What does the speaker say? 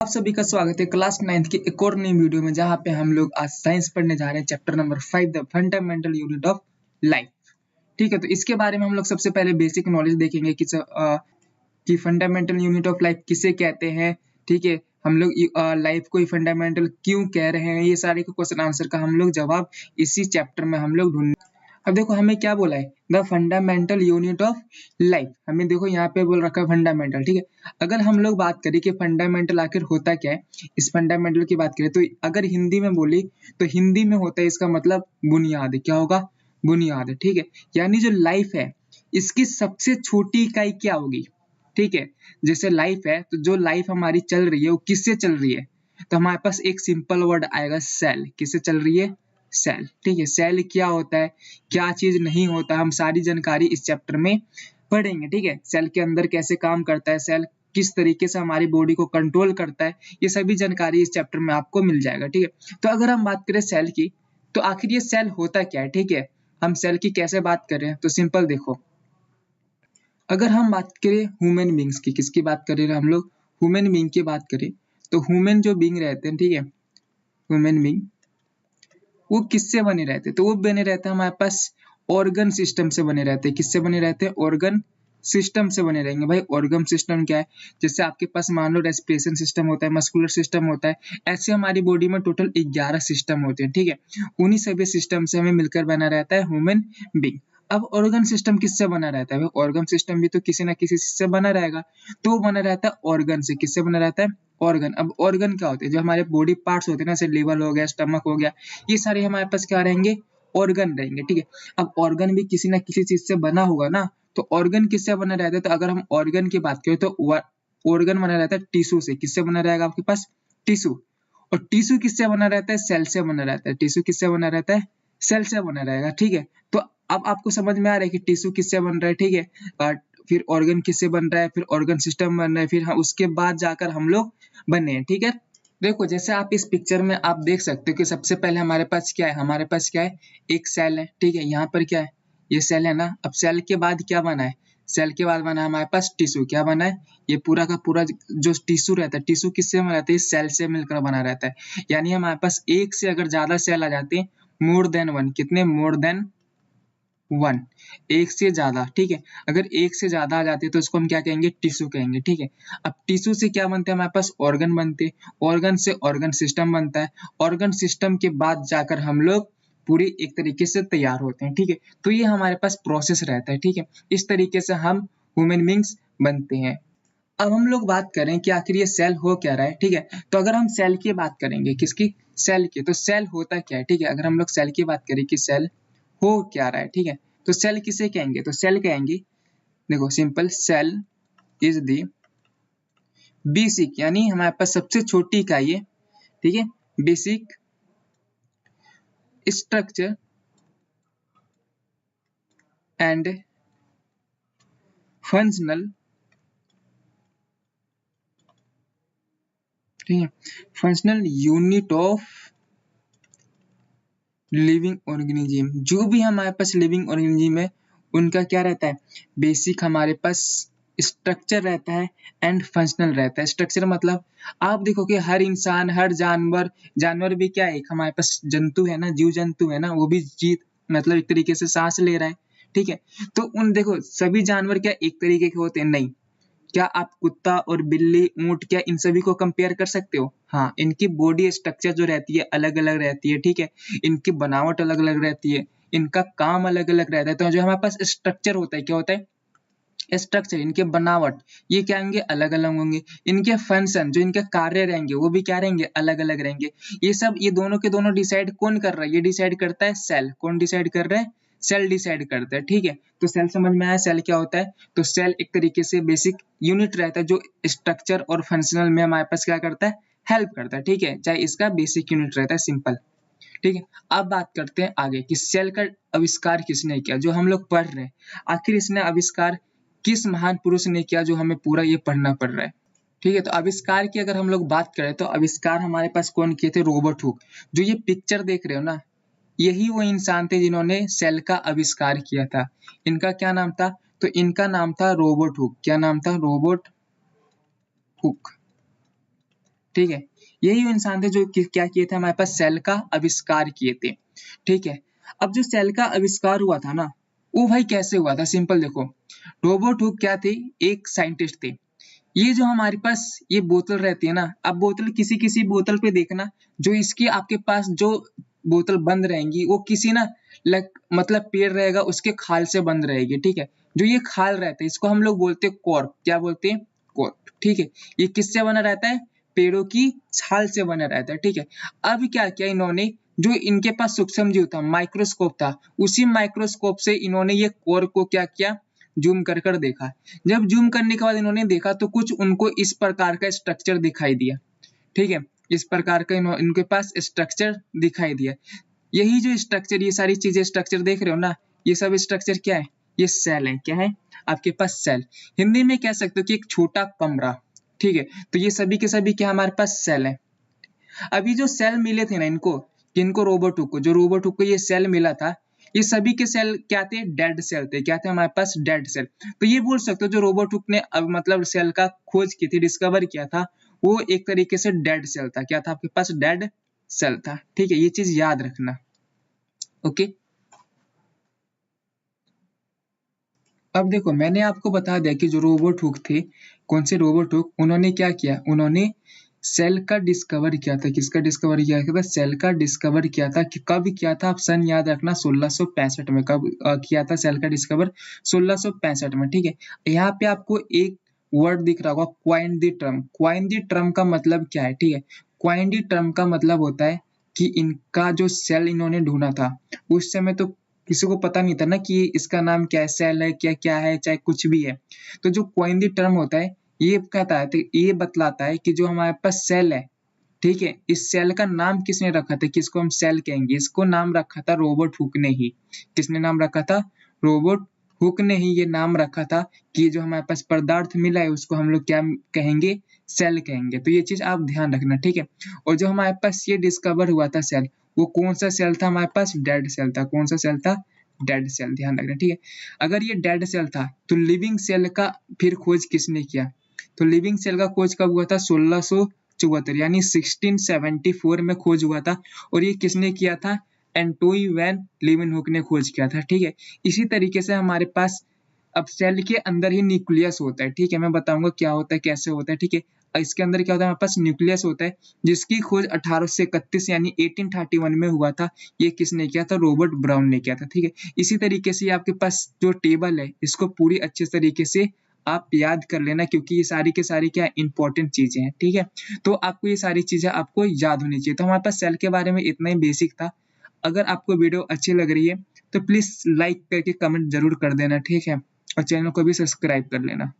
आप सभी का स्वागत है क्लास 9th की एक और नई वीडियो में, जहां पे हम लोग आज साइंस पढ़ने जा रहे हैं। Chapter number 5 the fundamental unit of life. ठीक है, तो इसके बारे में हम लोग सबसे पहले बेसिक नॉलेज देखेंगे कि फंडामेंटल यूनिट ऑफ लाइफ किसे कहते हैं। ठीक है, हम लोग लाइफ को फंडामेंटल क्यों कह रहे हैं, ये सारे के क्वेश्चन आंसर का हम लोग जवाब इसी चैप्टर में हम लोग ढूंढ। अब देखो हमें क्या बोला है, the fundamental unit of life. हमें देखो यहाँ पे बोल रखा है फंडामेंटल। ठीक है, अगर हम लोग बात करें कि फंडामेंटल आखिर होता क्या है, इस फंडामेंटल की बात करें तो अगर हिंदी में बोली तो हिंदी में होता है इसका मतलब बुनियाद। क्या होगा? बुनियाद। ठीक है, यानी जो लाइफ है इसकी सबसे छोटी इकाई क्या होगी। ठीक है, जैसे लाइफ है तो जो लाइफ हमारी चल रही है वो किससे चल रही है, तो हमारे पास एक सिंपल वर्ड आएगा सेल। किससे चल रही है? सेल। ठीक है, सेल क्या होता है, क्या चीज नहीं होता, हम सारी जानकारी इस चैप्टर में पढ़ेंगे। ठीक है, सेल के अंदर कैसे काम करता है, सेल किस तरीके से हमारी बॉडी को कंट्रोल करता है, ये सभी जानकारी इस चैप्टर में आपको मिल जाएगा। ठीक है, तो अगर हम बात करें सेल की, तो आखिर ये सेल होता क्या है। ठीक है, हम सेल की कैसे बात करें, तो सिंपल देखो, अगर हम बात करें ह्यूमन बींग्स की, किसकी बात कर रहे हैं हम लोग, ह्यूमन बींग की बात करें, तो ह्यूमन जो बींग रहते हैं, ठीक है, ह्यूमन बींग वो किससे बने रहते हैं, तो वो बने रहते हैं हमारे पास ऑर्गन सिस्टम से बने रहते हैं। किससे बने रहते हैं? ऑर्गन सिस्टम से बने रहेंगे। भाई ऑर्गन सिस्टम क्या है, जैसे आपके पास मान लो रेस्पिरेशन सिस्टम होता है, मस्कुलर सिस्टम होता है, ऐसे हमारी बॉडी में टोटल 11 सिस्टम होते हैं। ठीक है, उन्हीं सभी सिस्टम से हमें मिलकर बना रहता है ह्यूमन बींग। अब ऑर्गन सिस्टम किससे बना रहता है? ऑर्गन सिस्टम भी तो किसी ना किसी से बना रहेगा, तो वो बना रहता है ऑर्गन से। किससे बना रहता है? ऑर्गन। अब ऑर्गन क्या होते हैं? जो हमारे बॉडी पार्ट्स होते हैं ना, जैसे लिवर हो गया, स्टमक हो गया, ये सारे हमारे पास क्या रहेंगे? ऑर्गन रहेंगे। ठीक है, अब ऑर्गन भी किसी ना किसी चीज से बना होगा ना, तो ऑर्गन किससे बना रहता है? तो अगर हम ऑर्गन की बात करें तो ऑर्गन बना रहता है टिश्यू से। किससे बना रहेगा आपके पास? टिश्यू। और टिश्यू किससे बना रहता है? सेल से बना रहता है। टिश्यू किससे बना रहता है? सेल से बना रहेगा। ठीक है, तो अब आपको समझ में आ रहा है कि टिश्यू किससे बन रहा है। ठीक है, फिर ऑर्गन किससे बन रहा है, फिर ऑर्गन सिस्टम बन रहा है, फिर उसके बाद जाकर हम लोग बने हैं। ठीक है, देखो जैसे आप इस पिक्चर में आप देख सकते हो कि सबसे पहले हमारे पास क्या है, हमारे पास क्या है? एक सेल है। ठीक है, यहाँ पर क्या है? ये सेल है ना। अब सेल के बाद क्या बना है? सेल के बाद बना है हमारे पास टिश्यू। क्या बना है? ये पूरा का पूरा जो टिश्यू रहता है, टिश्यू किससे बना रहता है? सेल से मिलकर बना रहता है। यानी हमारे पास एक से अगर ज्यादा सेल आ जाते हैं, मोर देन वन, कितने? मोर देन वन, एक से ज्यादा। ठीक है, अगर एक से ज्यादा आ जाती है तो उसको हम क्या कहेंगे? टिश्यू कहेंगे। ठीक है, अब टिश्यू से क्या बनते हैं? हमारे पास ऑर्गन बनते हैं, ऑर्गन से ऑर्गन सिस्टम बनता है, ऑर्गन सिस्टम के बाद जाकर हम लोग पूरी एक तरीके से तैयार होते हैं। ठीक है, तो ये हमारे पास प्रोसेस रहता है। ठीक है, इस तरीके से हम ह्यूमन बींग्स बनते हैं। अब हम लोग बात करें कि आखिर ये सेल हो क्या रहा है। ठीक है, तो अगर हम सेल की बात करेंगे, किसकी? सेल की, तो सेल होता क्या है? ठीक है, अगर हम लोग सेल की बात करें कि सेल हो क्या रहा है, ठीक है, तो सेल किसे कहेंगे? तो सेल कहेंगे, देखो simple, cell is the basic, यानी हमारे पास सबसे छोटी इकाई है। ठीक है, बेसिक स्ट्रक्चर एंड फंक्शनल, ठीक है, functional unit of living organism. जो भी हमारे पास लिविंग ऑर्गेनिज्म है उनका क्या रहता है? बेसिक हमारे पास स्ट्रक्चर रहता है एंड फंक्शनल रहता है। स्ट्रक्चर मतलब आप देखो कि हर इंसान, हर जानवर, जानवर भी क्या है? एक हमारे पास जंतु है ना, जीव जंतु है ना, वो भी जी मतलब एक तरीके से सांस ले रहा है। ठीक है, तो उन देखो सभी जानवर क्या एक तरीके के होते हैं? नहीं। क्या आप कुत्ता और बिल्ली, ऊंट, क्या इन सभी को कंपेयर कर सकते हो? हाँ, इनकी बॉडी स्ट्रक्चर जो रहती है अलग अलग रहती है। ठीक है, इनकी बनावट अलग अलग रहती है, इनका काम अलग अलग रहता है। तो जो हमारे पास स्ट्रक्चर होता है, क्या होता है? स्ट्रक्चर, इनके बनावट, ये क्या होंगे? अलग अलग होंगे। इनके फंक्शन, जो इनके कार्य रहेंगे, वो भी क्या रहेंगे? अलग अलग रहेंगे। ये सब, ये दोनों के दोनों डिसाइड कौन कर रहा है? ये डिसाइड करता है सेल। कौन डिसाइड कर रहा है? सेल डिसाइड करता है। ठीक है, तो सेल समझ में आया, सेल क्या होता है? तो सेल एक तरीके से बेसिक यूनिट रहता है जो स्ट्रक्चर और फंक्शनल में हमारे पास क्या करता है? हेल्प करता है। ठीक है, चाहे इसका बेसिक यूनिट रहता है, सिंपल। ठीक है, अब बात करते हैं आगे कि सेल का आविष्कार किसने किया, जो हम लोग पढ़ रहे हैं। आखिर इसने आविष्कार किस महान पुरुष ने किया, जो हमें पूरा ये पढ़ना पड़ रहा है। ठीक है, तो आविष्कार की अगर हम लोग बात करें तो आविष्कार हमारे पास कौन किए थे? Robert Hooke. जो ये पिक्चर देख रहे हो ना, यही वो इंसान थे जिन्होंने सेल का आविष्कार किया था। इनका क्या नाम था? तो इनका नाम था रॉबर्ट हुक। क्या नाम था? Robert Hooke. ठीक है। यही वो इंसान थे जो क्या किए थे, हमारे पास सेल का आविष्कार किए थे, ठीक है। अब जो सेल का आविष्कार हुआ था ना, वो भाई कैसे हुआ था, सिंपल देखो। रॉबर्ट हुक क्या थे, एक साइंटिस्ट थे। ये जो हमारे पास ये बोतल रहती है ना, अब बोतल किसी किसी बोतल पे देखना, जो इसकी आपके पास जो बोतल बंद रहेंगी वो किसी ना मतलब पेड़ रहेगा उसके खाल से बंद रहेगी, ठीक है। जो ये खाल रहता है इसको हम लोग बोलते हैं कॉर्क, क्या बोलते हैं, कॉर्क, ठीक है। ये किससे बना रहता है, पेड़ों की छाल से बना रहता है, ठीक है। अब क्या किया इन्होंने, जो इनके पास सूक्ष्म जीव था, माइक्रोस्कोप था, उसी माइक्रोस्कोप से इन्होंने ये कॉर्क को क्या किया, जूम कर कर देखा। जब जूम करने के बाद इन्होंने देखा तो कुछ उनको इस प्रकार का स्ट्रक्चर दिखाई दिया, ठीक है। इस प्रकार का इनके पास स्ट्रक्चर दिखाई दिया। यही जो स्ट्रक्चर, ये सारी चीजें स्ट्रक्चर देख रहे हो ना, ये सब स्ट्रक्चर क्या है, ये सेल है, क्या है आपके पास सेल। हिंदी में कह सकते हो कि एक छोटा कमरा, ठीक है। तो ये सभी के सभी क्या हमारे पास सेल है। अभी जो सेल मिले थे ना इनको, किनको, रॉबर्ट हुक को, जो रॉबर्ट हुक को ये सेल मिला था, ये सभी के सेल क्या थे, डेड सेल थे, क्या थे हमारे पास, डेड सेल। तो ये बोल सकते हो जो रॉबर्ट हुक ने अब मतलब सेल का खोज की थी, डिस्कवर किया था, वो एक तरीके से डेड सेल था, क्या था आपके पास, डेड सेल था, ठीक है। ये चीज याद रखना, ओके। अब देखो मैंने आपको बता दिया कि जो रॉबर्ट हुक थे, कौन से रॉबर्ट हुक, उन्होंने क्या किया, उन्होंने सेल का डिस्कवर किया था। किसका डिस्कवर किया था, सेल का डिस्कवर किया था। कि कब किया था, आप सन याद रखना, 1665 में। कब किया था सेल का डिस्कवर, 1665 में, ठीक है। यहाँ पे आपको एक वर्ड दिख रहा होगा, coin the term. Coin the term का मतलब क्या है, ठीक है। क्वाइन द टर्म का मतलब होता है कि इनका जो सेल इन्होंने ढूंढा था, उस समय तो किसी को पता नहीं था ना कि इसका नाम क्या है, सेल है क्या क्या है, चाहे कुछ भी है। तो जो क्वाइन द टर्म होता है, ये कहता है, तो ये बतलाता है कि जो हमारे पास सेल है, ठीक है, इस सेल का नाम किसने रखा था, किसको हम सेल कहेंगे, इसको नाम रखा था रॉबर्ट हुक ने ही। किसने नाम रखा था, रॉबर्ट हुक ने ही ये नाम रखा था कि जो हमारे पास पदार्थ मिला है उसको हम लोग क्या कहेंगे, सेल कहेंगे। तो ये चीज आप ध्यान रखना, ठीक है। और जो हमारे पास ये डिस्कवर हुआ था सेल, वो कौन सा सेल था हमारे पास, डेड सेल था। कौन सा सेल था, डेड सेल, ध्यान रखना, ठीक है। अगर ये डेड सेल था तो लिविंग सेल का फिर खोज किसने किया, तो लिविंग सेल का खोज कब हुआ था, 1674 यानी 1674 में खोज हुआ था। और ये किसने किया था, एंटोइन वैन लीeuwenhoek ने खोज किया था, ठीक है। इसी तरीके से हमारे पास अब सेल के अंदर ही न्यूक्लियस होता है, ठीक है। मैं बताऊंगा क्या होता है, कैसे होता है, ठीक है। इसके अंदर क्या होता है, हमारे पास न्यूक्लियस होता है, जिसकी खोज 1831 यानी 1831 में हुआ था। ये किसने किया था, रॉबर्ट ब्राउन ने किया था, ठीक है। इसी तरीके से आपके पास जो टेबल है, इसको पूरी अच्छे तरीके से आप याद कर लेना, क्योंकि ये सारी के सारी क्या इंपॉर्टेंट चीजें हैं, ठीक है। तो आपको ये सारी चीजें आपको याद होनी चाहिए। तो हमारे पास सेल के बारे में इतना ही बेसिक था। अगर आपको वीडियो अच्छी लग रही है तो प्लीज लाइक करके कमेंट जरूर कर देना, ठीक है। और चैनल को भी सब्सक्राइब कर लेना।